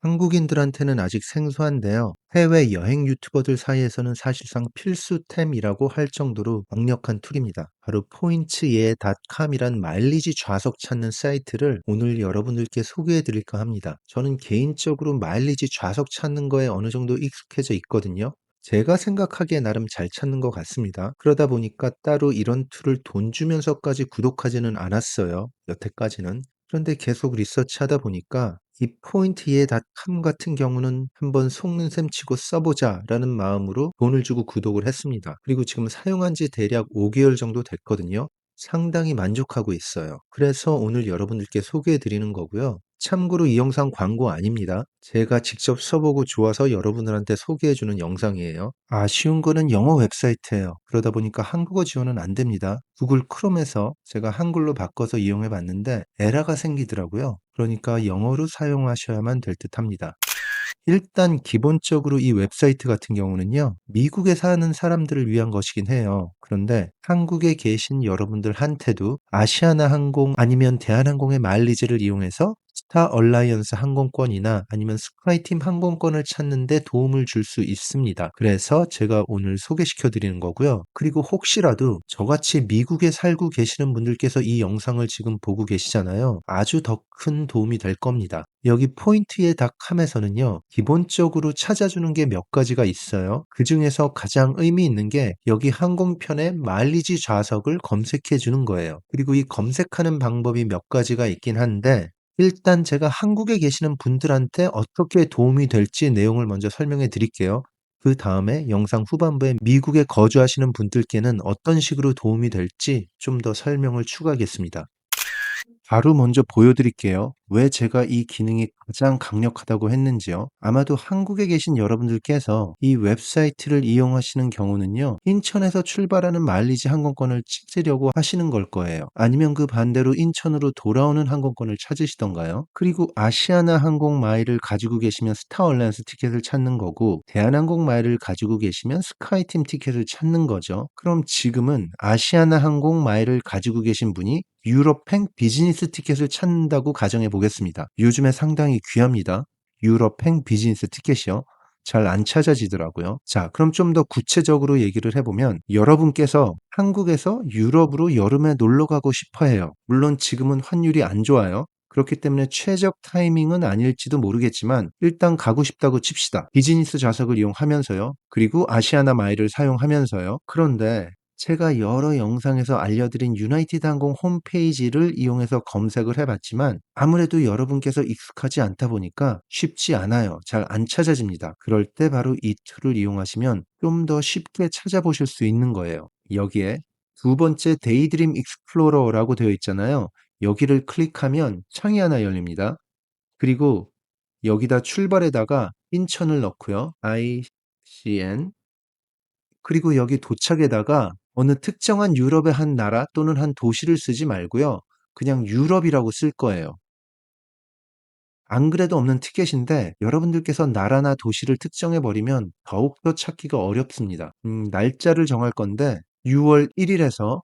한국인들한테는 아직 생소한데요. 해외 여행 유튜버들 사이에서는 사실상 필수템이라고 할 정도로 강력한 툴입니다. 바로 포인트예.com이란 마일리지 좌석 찾는 사이트를 오늘 여러분들께 소개해 드릴까 합니다. 저는 개인적으로 마일리지 좌석 찾는 거에 어느 정도 익숙해져 있거든요. 제가 생각하기에 나름 잘 찾는 것 같습니다. 그러다 보니까 따로 이런 툴을 돈 주면서까지 구독하지는 않았어요. 여태까지는. 그런데 계속 리서치하다 보니까 이 포인트예.com 같은 경우는 한번 속는 셈 치고 써보자라는 마음으로 돈을 주고 구독을 했습니다. 그리고 지금 사용한 지 대략 5개월 정도 됐거든요. 상당히 만족하고 있어요. 그래서 오늘 여러분들께 소개해 드리는 거고요. 참고로 이 영상 광고 아닙니다. 제가 직접 써보고 좋아서 여러분들한테 소개해 주는 영상이에요. 아쉬운 거는 영어 웹사이트예요. 그러다 보니까 한국어 지원은 안 됩니다. 구글 크롬에서 제가 한글로 바꿔서 이용해 봤는데 에러가 생기더라고요. 그러니까 영어로 사용하셔야만 될 듯합니다. 일단 기본적으로 이 웹사이트 같은 경우는요, 미국에 사는 사람들을 위한 것이긴 해요. 그런데 한국에 계신 여러분들한테도 아시아나 항공 아니면 대한항공의 마일리지를 이용해서 스타 얼라이언스 항공권이나 아니면 스카이팀 항공권을 찾는 데 도움을 줄 수 있습니다. 그래서 제가 오늘 소개시켜 드리는 거고요. 그리고 혹시라도 저같이 미국에 살고 계시는 분들께서 이 영상을 지금 보고 계시잖아요. 아주 더 큰 도움이 될 겁니다. 여기 포인트예.com에서는요, 기본적으로 찾아주는 게 몇 가지가 있어요. 그 중에서 가장 의미 있는 게 여기 항공편의 마일리지 좌석을 검색해 주는 거예요. 그리고 이 검색하는 방법이 몇 가지가 있긴 한데, 일단 제가 한국에 계시는 분들한테 어떻게 도움이 될지 내용을 먼저 설명해 드릴게요. 그 다음에 영상 후반부에 미국에 거주하시는 분들께는 어떤 식으로 도움이 될지 좀 더 설명을 추가하겠습니다. 바로 먼저 보여드릴게요. 왜 제가 이 기능이 가장 강력하다고 했는지요. 아마도 한국에 계신 여러분들께서 이 웹사이트를 이용하시는 경우는요, 인천에서 출발하는 마일리지 항공권을 찾으려고 하시는 걸 거예요. 아니면 그 반대로 인천으로 돌아오는 항공권을 찾으시던가요? 그리고 아시아나 항공 마일을 가지고 계시면 스타 얼라이언스 티켓을 찾는 거고, 대한항공 마일을 가지고 계시면 스카이팀 티켓을 찾는 거죠. 그럼 지금은 아시아나 항공 마일을 가지고 계신 분이 유럽행 비즈니스 티켓을 찾는다고 가정해 보겠습니다. 요즘에 상당히 귀합니다. 유럽행 비즈니스 티켓이요. 잘 안 찾아지더라고요. 자, 그럼 좀 더 구체적으로 얘기를 해보면 여러분께서 한국에서 유럽으로 여름에 놀러 가고 싶어 해요. 물론 지금은 환율이 안 좋아요. 그렇기 때문에 최적 타이밍은 아닐지도 모르겠지만 일단 가고 싶다고 칩시다. 비즈니스 좌석을 이용하면서요. 그리고 아시아나 마일을 사용하면서요. 그런데 제가 여러 영상에서 알려드린 유나이티드 항공 홈페이지를 이용해서 검색을 해봤지만 아무래도 여러분께서 익숙하지 않다 보니까 쉽지 않아요. 잘 안 찾아집니다. 그럴 때 바로 이 툴을 이용하시면 좀 더 쉽게 찾아보실 수 있는 거예요. 여기에 두 번째 데이드림 익스플로러라고 되어 있잖아요. 여기를 클릭하면 창이 하나 열립니다. 그리고 여기다 출발에다가 인천을 넣고요. ICN 그리고 여기 도착에다가 어느 특정한 유럽의 한 나라 또는 한 도시를 쓰지 말고요. 그냥 유럽이라고 쓸 거예요. 안 그래도 없는 티켓인데 여러분들께서 나라나 도시를 특정해 버리면 더욱더 찾기가 어렵습니다. 날짜를 정할 건데 6월 1일에서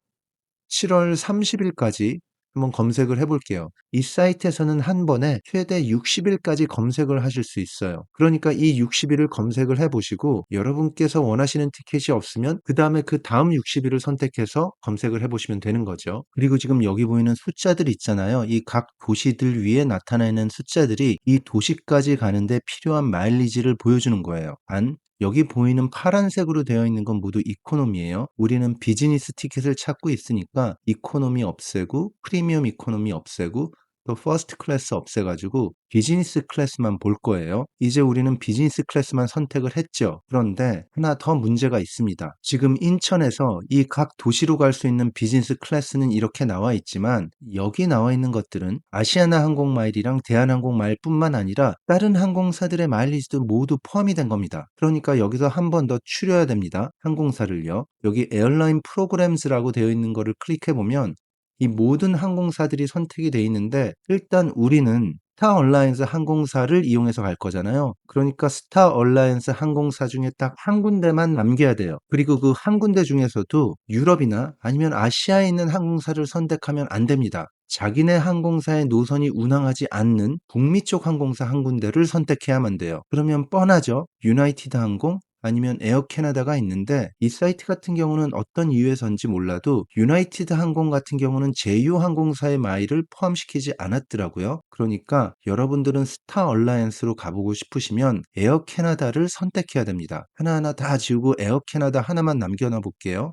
7월 30일까지 한번 검색을 해 볼게요. 이 사이트에서는 한 번에 최대 60일까지 검색을 하실 수 있어요. 그러니까 이 60일을 검색을 해 보시고 여러분께서 원하시는 티켓이 없으면 그다음에 그다음 60일을 선택해서 검색을 해 보시면 되는 거죠. 그리고 지금 여기 보이는 숫자들 있잖아요. 이 각 도시들 위에 나타나 있는 숫자들이 이 도시까지 가는데 필요한 마일리지를 보여주는 거예요. 단 여기 보이는 파란색으로 되어 있는 건 모두 이코노미예요. 우리는 비즈니스 티켓을 찾고 있으니까 이코노미 없애고 프리미엄 이코노미 없애고 또 퍼스트 클래스 없애가지고 비즈니스 클래스만 볼 거예요. 이제 우리는 비즈니스 클래스만 선택을 했죠. 그런데 하나 더 문제가 있습니다. 지금 인천에서 이 각 도시로 갈 수 있는 비즈니스 클래스는 이렇게 나와 있지만 여기 나와 있는 것들은 아시아나 항공 마일이랑 대한항공 마일뿐만 아니라 다른 항공사들의 마일리지도 모두 포함이 된 겁니다. 그러니까 여기서 한 번 더 추려야 됩니다. 항공사를요. 여기 에어라인 프로그램즈라고 되어 있는 거를 클릭해 보면 이 모든 항공사들이 선택이 돼 있는데 일단 우리는 스타 얼라이언스 항공사를 이용해서 갈 거잖아요. 그러니까 스타 얼라이언스 항공사 중에 딱 한 군데만 남겨야 돼요. 그리고 그 한 군데 중에서도 유럽이나 아니면 아시아에 있는 항공사를 선택하면 안 됩니다. 자기네 항공사의 노선이 운항하지 않는 북미 쪽 항공사 한 군데를 선택해야만 돼요. 그러면 뻔하죠. 유나이티드 항공, 아니면 에어 캐나다가 있는데 이 사이트 같은 경우는 어떤 이유에서인지 몰라도 유나이티드 항공 같은 경우는 제휴 항공사의 마일을 포함시키지 않았더라고요. 그러니까 여러분들은 스타 얼라이언스로 가보고 싶으시면 에어 캐나다를 선택해야 됩니다. 하나하나 다 지우고 에어 캐나다 하나만 남겨놔 볼게요.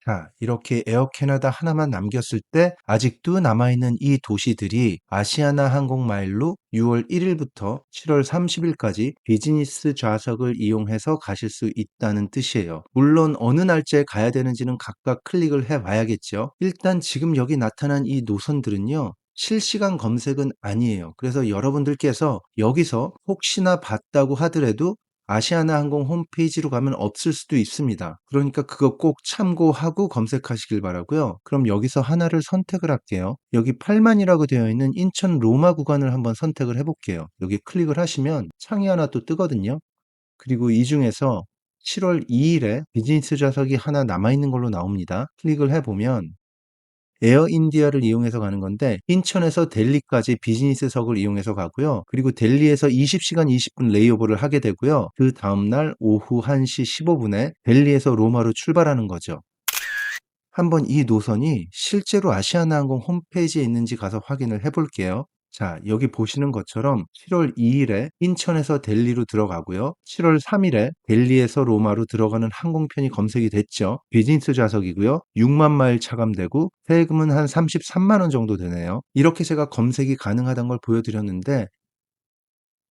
자, 이렇게 에어 캐나다 하나만 남겼을 때 아직도 남아있는 이 도시들이 아시아나 항공마일로 6월 1일부터 7월 30일까지 비즈니스 좌석을 이용해서 가실 수 있다는 뜻이에요. 물론 어느 날짜에 가야 되는지는 각각 클릭을 해 봐야겠죠. 일단 지금 여기 나타난 이 노선들은요. 실시간 검색은 아니에요. 그래서 여러분들께서 여기서 혹시나 봤다고 하더라도 아시아나 항공 홈페이지로 가면 없을 수도 있습니다. 그러니까 그거 꼭 참고하고 검색하시길 바라고요. 그럼 여기서 하나를 선택을 할게요. 여기 8만이라고 되어 있는 인천 로마 구간을 한번 선택을 해볼게요. 여기 클릭을 하시면 창이 하나 또 뜨거든요. 그리고 이 중에서 7월 2일에 비즈니스 좌석이 하나 남아있는 걸로 나옵니다. 클릭을 해보면 에어 인디아를 이용해서 가는 건데 인천에서 델리까지 비즈니스석을 이용해서 가고요. 그리고 델리에서 20시간 20분 레이오버를 하게 되고요. 그 다음날 오후 1시 15분에 델리에서 로마로 출발하는 거죠. 한번 이 노선이 실제로 아시아나항공 홈페이지에 있는지 가서 확인을 해 볼게요. 자, 여기 보시는 것처럼 7월 2일에 인천에서 델리로 들어가고요. 7월 3일에 델리에서 로마로 들어가는 항공편이 검색이 됐죠. 비즈니스 좌석이고요. 6만 마일 차감되고 세금은 한 33만 원 정도 되네요. 이렇게 제가 검색이 가능하다는 걸 보여드렸는데,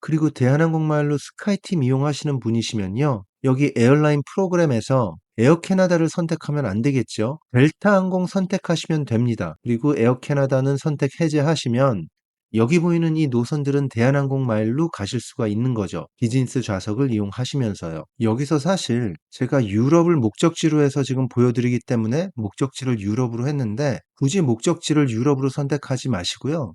그리고 대한항공말로 스카이팀 이용하시는 분이시면요. 여기 에어라인 프로그램에서 에어 캐나다를 선택하면 안 되겠죠. 델타 항공 선택하시면 됩니다. 그리고 에어 캐나다는 선택 해제하시면 여기 보이는 이 노선들은 대한항공 마일로 가실 수가 있는 거죠. 비즈니스 좌석을 이용하시면서요. 여기서 사실 제가 유럽을 목적지로 해서 지금 보여드리기 때문에 목적지를 유럽으로 했는데 굳이 목적지를 유럽으로 선택하지 마시고요.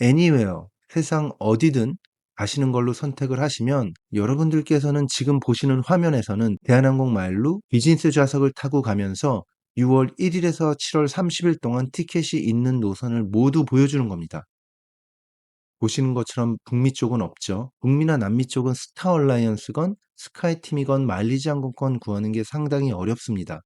anywhere, 세상 어디든 가시는 걸로 선택을 하시면 여러분들께서는 지금 보시는 화면에서는 대한항공 마일로 비즈니스 좌석을 타고 가면서 6월 1일에서 7월 30일 동안 티켓이 있는 노선을 모두 보여주는 겁니다. 보시는 것처럼 북미 쪽은 없죠. 북미나 남미 쪽은 스타 얼라이언스건 스카이팀이건 마일리지 항공권 구하는 게 상당히 어렵습니다.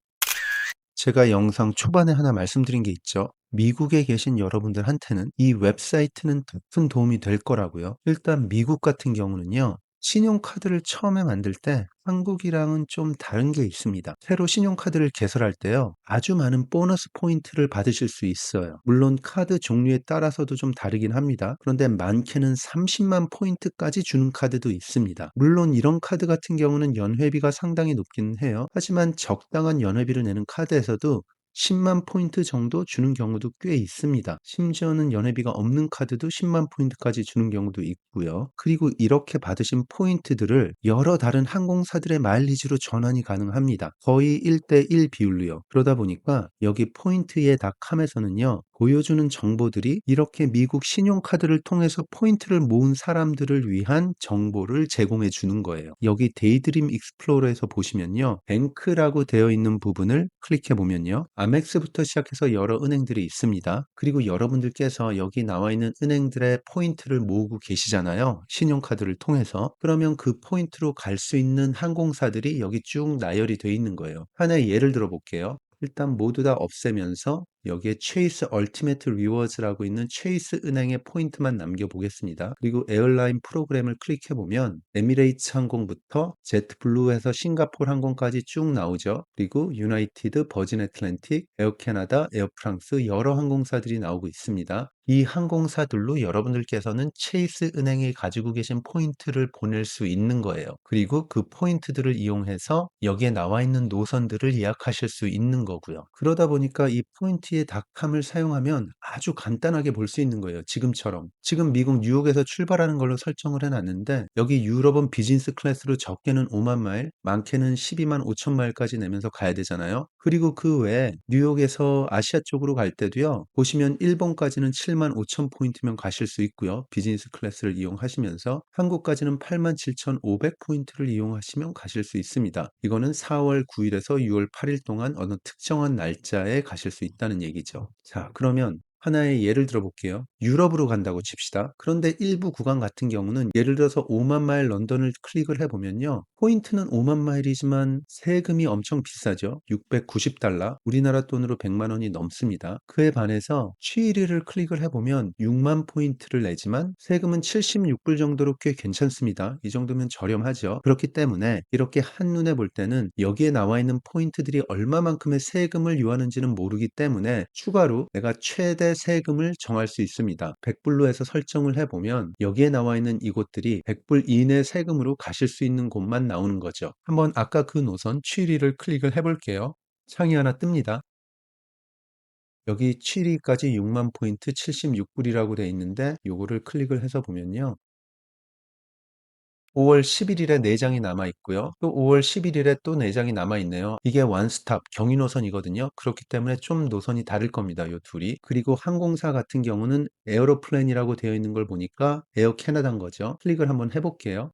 제가 영상 초반에 하나 말씀드린 게 있죠. 미국에 계신 여러분들한테는 이 웹사이트는 더 큰 도움이 될 거라고요. 일단 미국 같은 경우는요. 신용카드를 처음에 만들 때 한국이랑은 좀 다른 게 있습니다. 새로 신용카드를 개설할 때요. 아주 많은 보너스 포인트를 받으실 수 있어요. 물론 카드 종류에 따라서도 좀 다르긴 합니다. 그런데 많게는 30만 포인트까지 주는 카드도 있습니다. 물론 이런 카드 같은 경우는 연회비가 상당히 높기는 해요. 하지만 적당한 연회비를 내는 카드에서도 10만 포인트 정도 주는 경우도 꽤 있습니다. 심지어는 연회비가 없는 카드도 10만 포인트까지 주는 경우도 있고요. 그리고 이렇게 받으신 포인트들을 여러 다른 항공사들의 마일리지로 전환이 가능합니다. 거의 1대1 비율로요. 그러다 보니까 여기 포인트의 닷컴에서는요. 보여주는 정보들이 이렇게 미국 신용카드를 통해서 포인트를 모은 사람들을 위한 정보를 제공해 주는 거예요. 여기 데이드림 익스플로러에서 보시면요. 뱅크라고 되어 있는 부분을 클릭해 보면요. 아멕스부터 시작해서 여러 은행들이 있습니다. 그리고 여러분들께서 여기 나와 있는 은행들의 포인트를 모으고 계시잖아요. 신용카드를 통해서. 그러면 그 포인트로 갈 수 있는 항공사들이 여기 쭉 나열이 되어 있는 거예요. 하나의 예를 들어 볼게요. 일단 모두 다 없애면서 여기에 체이스 얼티메트 리워즈라고 있는 체이스 은행의 포인트만 남겨보겠습니다. 그리고 에어라인 프로그램을 클릭해 보면 에미레이츠 항공부터 제트블루에서 싱가포르 항공까지 쭉 나오죠. 그리고 유나이티드, 버진 애틀랜틱, 에어 캐나다, 에어 프랑스 여러 항공사들이 나오고 있습니다. 이 항공사들로 여러분들께서는 체이스 은행이 가지고 계신 포인트를 보낼 수 있는 거예요. 그리고 그 포인트들을 이용해서 여기에 나와 있는 노선들을 예약하실 수 있는 거고요. 그러다 보니까 이 포인트 포인트의 닷컴을 사용하면 아주 간단하게 볼 수 있는 거예요, 지금처럼. 지금 미국 뉴욕에서 출발하는 걸로 설정을 해 놨는데 여기 유럽은 비즈니스 클래스로 적게는 5만 마일, 많게는 12만 5천 마일까지 내면서 가야 되잖아요. 그리고 그 외에 뉴욕에서 아시아 쪽으로 갈 때도요. 보시면 일본까지는 7만 5천 포인트면 가실 수 있고요. 비즈니스 클래스를 이용하시면서 한국까지는 8만 7,500 포인트를 이용하시면 가실 수 있습니다. 이거는 4월 9일에서 6월 8일 동안 어느 특정한 날짜에 가실 수 있다는 얘기죠. 자, 그러면 하나의 예를 들어 볼게요. 유럽으로 간다고 칩시다. 그런데 일부 구간 같은 경우는 예를 들어서 5만 마일 런던을 클릭을 해보면요. 포인트는 5만 마일이지만 세금이 엄청 비싸죠. 690달러, 우리나라 돈으로 100만 원이 넘습니다. 그에 반해서 취리를 클릭을 해보면 6만 포인트를 내지만 세금은 76불 정도로 꽤 괜찮습니다. 이 정도면 저렴하죠. 그렇기 때문에 이렇게 한눈에 볼 때는 여기에 나와 있는 포인트들이 얼마만큼의 세금을 요하는지는 모르기 때문에 추가로 내가 최대 세금을 정할 수 있습니다. 100불로 해서 설정을 해보면 여기에 나와 있는 이곳들이 100불 이내 세금으로 가실 수 있는 곳만 나오는 거죠. 한번 아까 그 노선 취리를 클릭을 해볼게요. 창이 하나 뜹니다. 여기 취리까지 6만 포인트 76불이라고 돼 있는데 요거를 클릭을 해서 보면요. 5월 11일에 4장이 남아 있고요. 또 5월 11일에 또 4장이 남아 있네요. 이게 원스톱 경유노선이거든요. 그렇기 때문에 좀 노선이 다를 겁니다. 요 둘이. 그리고 항공사 같은 경우는 에어로플랜이라고 되어 있는 걸 보니까 에어 캐나다인 거죠. 클릭을 한번 해볼게요.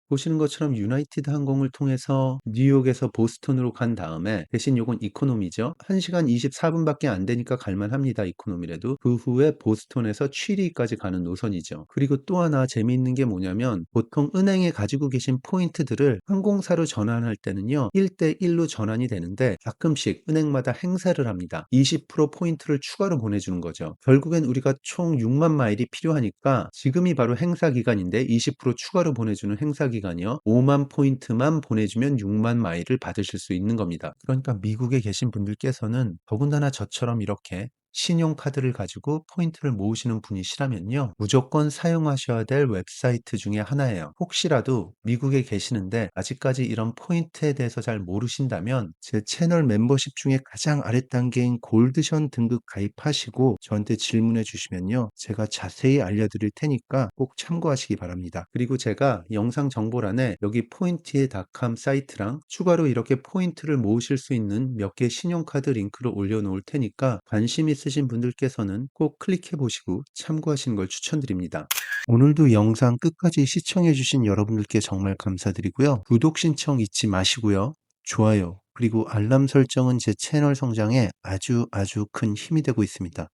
보시는 것처럼 유나이티드 항공을 통해서 뉴욕에서 보스턴으로 간 다음에 대신 요건 이코노미죠. 1시간 24분밖에 안 되니까 갈만합니다. 이코노미라도. 그 후에 보스턴에서 취리까지 가는 노선이죠. 그리고 또 하나 재미있는 게 뭐냐면 보통 은행에 가지고 계신 포인트들을 항공사로 전환할 때는요. 1대1로 전환이 되는데 가끔씩 은행마다 행사를 합니다. 20% 포인트를 추가로 보내주는 거죠. 결국엔 우리가 총 6만 마일이 필요하니까 지금이 바로 행사 기간인데 20% 추가로 보내주는 행사 기간이요. 5만 포인트만 보내주면 6만 마일을 받으실 수 있는 겁니다. 그러니까 미국에 계신 분들께서는 더군다나 저처럼 이렇게 신용카드를 가지고 포인트를 모으시는 분이시라면요. 무조건 사용하셔야 될 웹사이트 중에 하나예요. 혹시라도 미국에 계시는데 아직까지 이런 포인트에 대해서 잘 모르신다면 제 채널 멤버십 중에 가장 아랫단계인 골드션 등급 가입하시고 저한테 질문해 주시면요. 제가 자세히 알려드릴 테니까 꼭 참고하시기 바랍니다. 그리고 제가 영상 정보란에 여기 포인트의 닷컴 사이트랑 추가로 이렇게 포인트를 모으실 수 있는 몇 개 신용카드 링크를 올려놓을 테니까 관심 있으신 분들께서는 꼭 클릭해 보시고 참고하시는 걸 추천드립니다. 오늘도 영상 끝까지 시청해 주신 여러분들께 정말 감사드리고요. 구독 신청 잊지 마시고요. 좋아요, 그리고 알람 설정은 제 채널 성장에 아주 큰 힘이 되고 있습니다.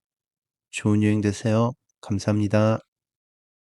좋은 여행 되세요. 감사합니다.